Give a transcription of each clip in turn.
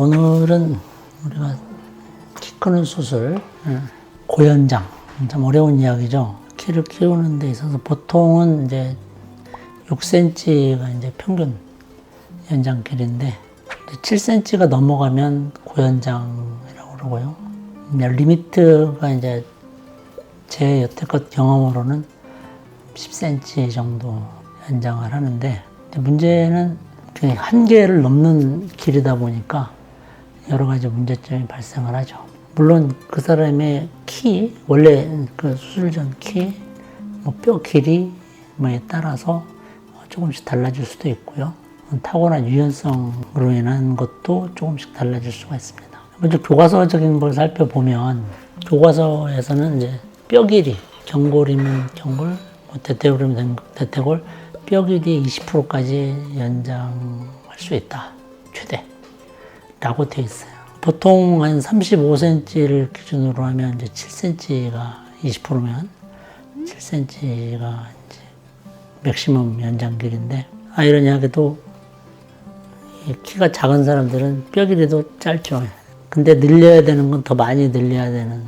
오늘은 우리가 키 크는 수술, 고연장, 참 어려운 이야기죠. 키를 키우는 데 있어서 보통은 이제 6cm가 이제 평균 연장 길인데 7cm가 넘어가면 고연장이라고 그러고요. 리미트가 이제 제 여태껏 경험으로는 10cm 정도 연장을 하는데, 문제는 그 한계를 넘는 길이다 보니까 여러 가지 문제점이 발생을 하죠. 물론 그 사람의 키, 원래 그 수술 전 키, 뼈 길이 뭐에 따라서 조금씩 달라질 수도 있고요. 타고난 유연성으로 인한 것도 조금씩 달라질 수가 있습니다. 먼저 교과서적인 걸 살펴보면, 교과서에서는 이제 뼈 길이, 경골이면 경골, 대퇴골이면 대퇴골, 뼈 길이 20%까지 연장할 수 있다. 최대. 라고 되어 있어요. 보통 한 35cm를 기준으로 하면 이제 7cm가 20%면 7cm가 이제 맥시멈 연장 길인데, 아이러니하게도 키가 작은 사람들은 뼈 길이도 짧죠. 근데 늘려야 되는 건 더 많이 늘려야 되는,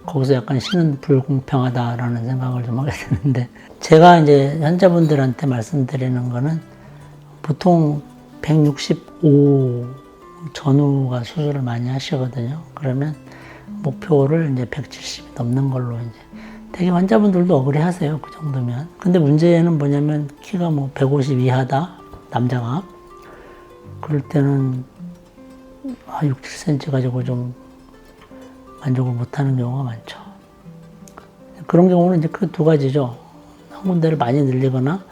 거기서 약간 신은 불공평하다라는 생각을 좀 하게 되는데, 제가 이제 환자분들한테 말씀드리는 거는 보통 165 전후가 수술을 많이 하시거든요. 그러면 목표를 이제 170이 넘는 걸로 이제 되게 환자분들도 억울해 하세요. 그 정도면. 근데 문제는 뭐냐면 키가 150 이하다, 남자가. 그럴 때는 6, 7cm 가지고 좀 만족을 못 하는 경우가 많죠. 그런 경우는 이제 그 두 가지죠. 한 군데를 많이 늘리거나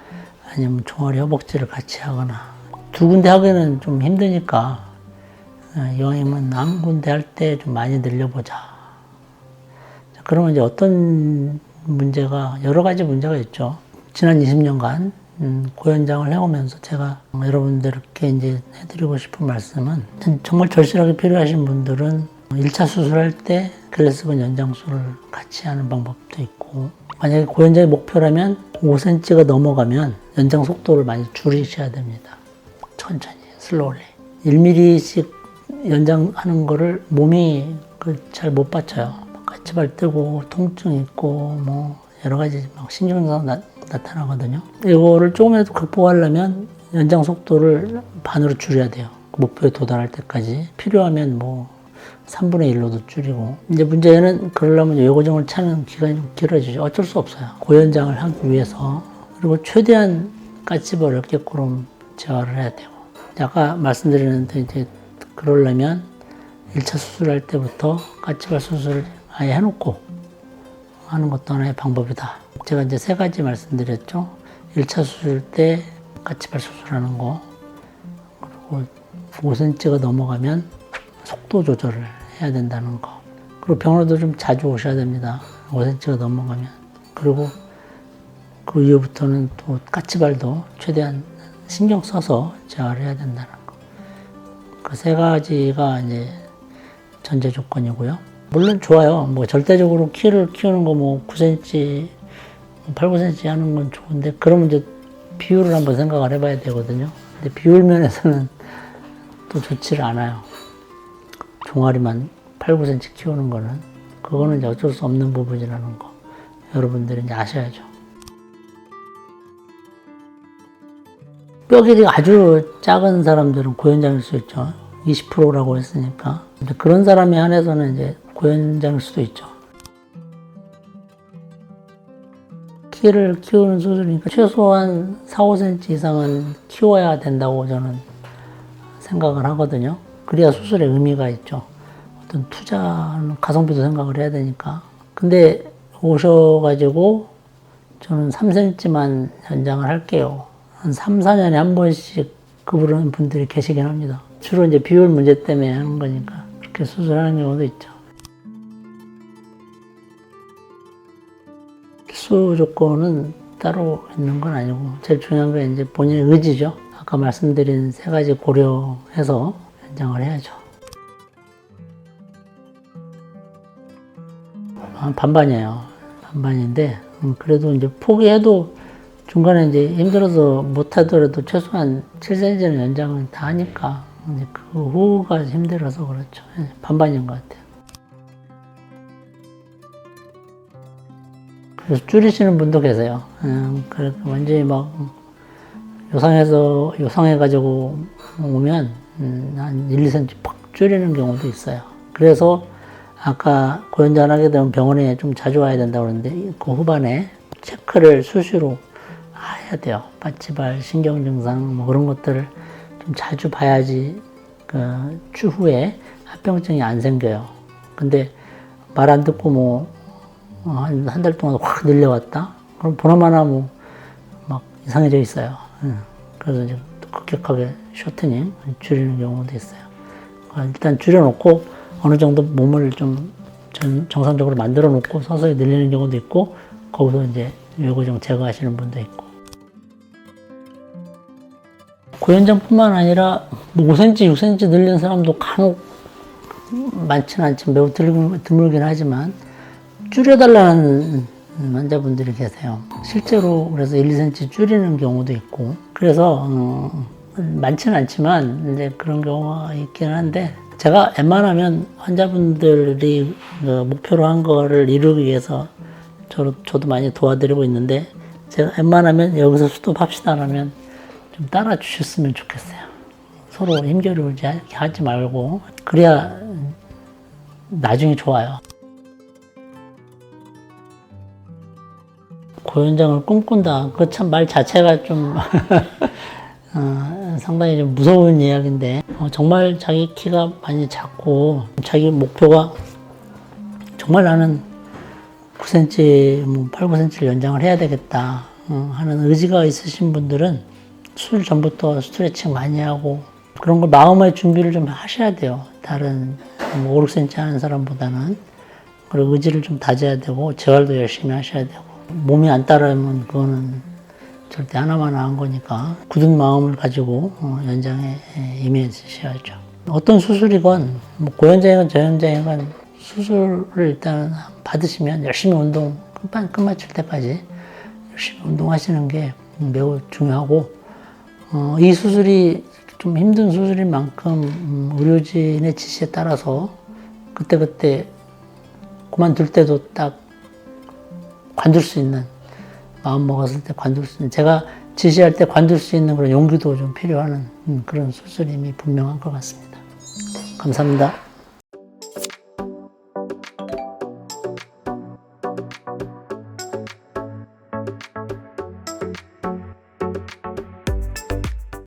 아니면 종아리 허벅지를 같이 하거나. 두 군데 하기는 좀 힘드니까 이왕이면 한 군데 할 때 좀 많이 늘려보자. 그러면 이제 어떤 문제가, 여러 가지 문제가 있죠. 지난 20년간 고연장을 해오면서 제가 여러분들께 이제 해드리고 싶은 말씀은, 정말 절실하게 필요하신 분들은 1차 수술할 때 글래스건 연장술을 같이 하는 방법도 있고, 만약에 고연장이 목표라면 5cm가 넘어가면 연장 속도를 많이 줄이셔야 됩니다. 천천히, 슬로울리. 1mm씩 연장하는 거를 몸이 잘 못 받쳐요. 까치발 뜨고 통증 있고 여러 가지 신경증상 나타나거든요. 이거를 조금이라도 극복하려면 연장 속도를 반으로 줄여야 돼요. 목표에 도달할 때까지. 필요하면 3분의 1로도 줄이고. 이제 문제는 그러려면 요고정을 차는 기간이 좀 길어지죠. 어쩔 수 없어요. 고연장을 하기 위해서. 그리고 최대한 까치발을 어깨꼬름 제어를 해야 되고. 아까 말씀드렸는데 이제 그러려면 1차 수술할 때부터 까치발 수술을 아예 해놓고 하는 것도 하나의 방법이다. 제가 이제 3가지 말씀드렸죠. 1차 수술 때 까치발 수술하는 거, 그리고 5cm가 넘어가면 속도 조절을 해야 된다는 거, 그리고 병원에도 좀 자주 오셔야 됩니다. 5cm가 넘어가면. 그리고 그 이후부터는 또 까치발도 최대한 신경 써서 제어를 해야 된다는 거. 그 3가지가 이제 전제 조건이고요. 물론 좋아요. 절대적으로 키를 키우는 거 9cm, 8, 9cm 하는 건 좋은데, 그러면 이제 비율을 한번 생각을 해봐야 되거든요. 근데 비율 면에서는 또 좋지를 않아요. 종아리만 8, 9cm 키우는 거는, 그거는 이제 어쩔 수 없는 부분이라는 거. 여러분들이 이제 아셔야죠. 뼈 길이가 아주 작은 사람들은 고연장일 수 있죠. 20%라고 했으니까. 그런 사람에 한해서는 이제 고연장일 수도 있죠. 키를 키우는 수술이니까 최소한 4, 5cm 이상은 키워야 된다고 저는 생각을 하거든요. 그래야 수술에 의미가 있죠. 어떤 투자는 가성비도 생각을 해야 되니까. 근데 오셔가지고 저는 3cm만 연장을 할게요. 한 3, 4년에 한 번씩 그러는 분들이 계시긴 합니다. 주로 이제 비율 문제 때문에 하는 거니까 그렇게 수술하는 경우도 있죠. 필수 조건은 따로 있는 건 아니고, 제일 중요한 건 이제 본인의 의지죠. 아까 말씀드린 3가지 고려해서 연장을 해야죠. 반반이에요. 반반인데, 그래도 이제 포기해도 중간에 이제 힘들어서 못하더라도 최소한 7cm는 연장은 다 하니까 이제 그 후가 힘들어서 그렇죠. 반반인 것 같아요. 그래서 줄이시는 분도 계세요. 그래서 완전히 막 요상해가지고 오면 한 1, 2cm 팍 줄이는 경우도 있어요. 그래서 아까 고연장 하게 되면 병원에 좀 자주 와야 된다고 그러는데 그 후반에 체크를 수시로 해야 돼요. 마취발, 신경 증상 뭐 그런 것들을 좀 자주 봐야지 그 추후에 합병증이 안 생겨요. 근데 말 안 듣고 뭐 한 달 동안 확 늘려왔다? 그럼 보나마나 뭐 막 이상해져 있어요. 그래서 이제 급격하게 쇼트닝 줄이는 경우도 있어요. 일단 줄여놓고 어느 정도 몸을 좀 정상적으로 만들어 놓고 서서히 늘리는 경우도 있고 거기서 이제 요구정 제거하시는 분도 있고. 고연장뿐만 아니라 5cm, 6cm 늘리는 사람도 간혹 많지는 않지만 매우 드물긴 하지만 줄여달라는 환자분들이 계세요. 실제로 그래서 1, 2cm 줄이는 경우도 있고 그래서 많지는 않지만 이제 그런 경우가 있긴 한데 제가 웬만하면 환자분들이 목표로 한 거를 이루기 위해서 저도 많이 도와드리고 있는데 제가 웬만하면 여기서 스톱합시다라면 좀 따라 주셨으면 좋겠어요. 서로 힘겨루지 하지 말고 그래야 나중에 좋아요. 고연장을 꿈꾼다. 그 참 말 자체가 좀 상당히 좀 무서운 이야기인데 정말 자기 키가 많이 작고 자기 목표가 정말 나는 9cm, 뭐 8, 9cm를 연장을 해야 되겠다 하는 의지가 있으신 분들은 수술 전부터 스트레칭 많이 하고 그런 걸 마음의 준비를 좀 하셔야 돼요. 다른 5, 6cm 하는 사람보다는. 그리고 의지를 좀 다져야 되고 재활도 열심히 하셔야 되고 몸이 안 따르면 그거는 절대 하나만 한 거니까 굳은 마음을 가지고 연장에 임해주셔야죠. 어떤 수술이건 뭐 고연장이건 저연장이건 수술을 일단 받으시면 열심히 운동 끝 마칠 때까지 열심히 운동하시는 게 매우 중요하고 이 수술이 좀 힘든 수술인 만큼 의료진의 지시에 따라서 그때그때 그만둘 때도 딱 관둘 수 있는 마음 먹었을 때 관둘 수 있는 제가 지시할 때 관둘 수 있는 그런 용기도 좀 필요한 그런 수술임이 분명한 것 같습니다. 감사합니다.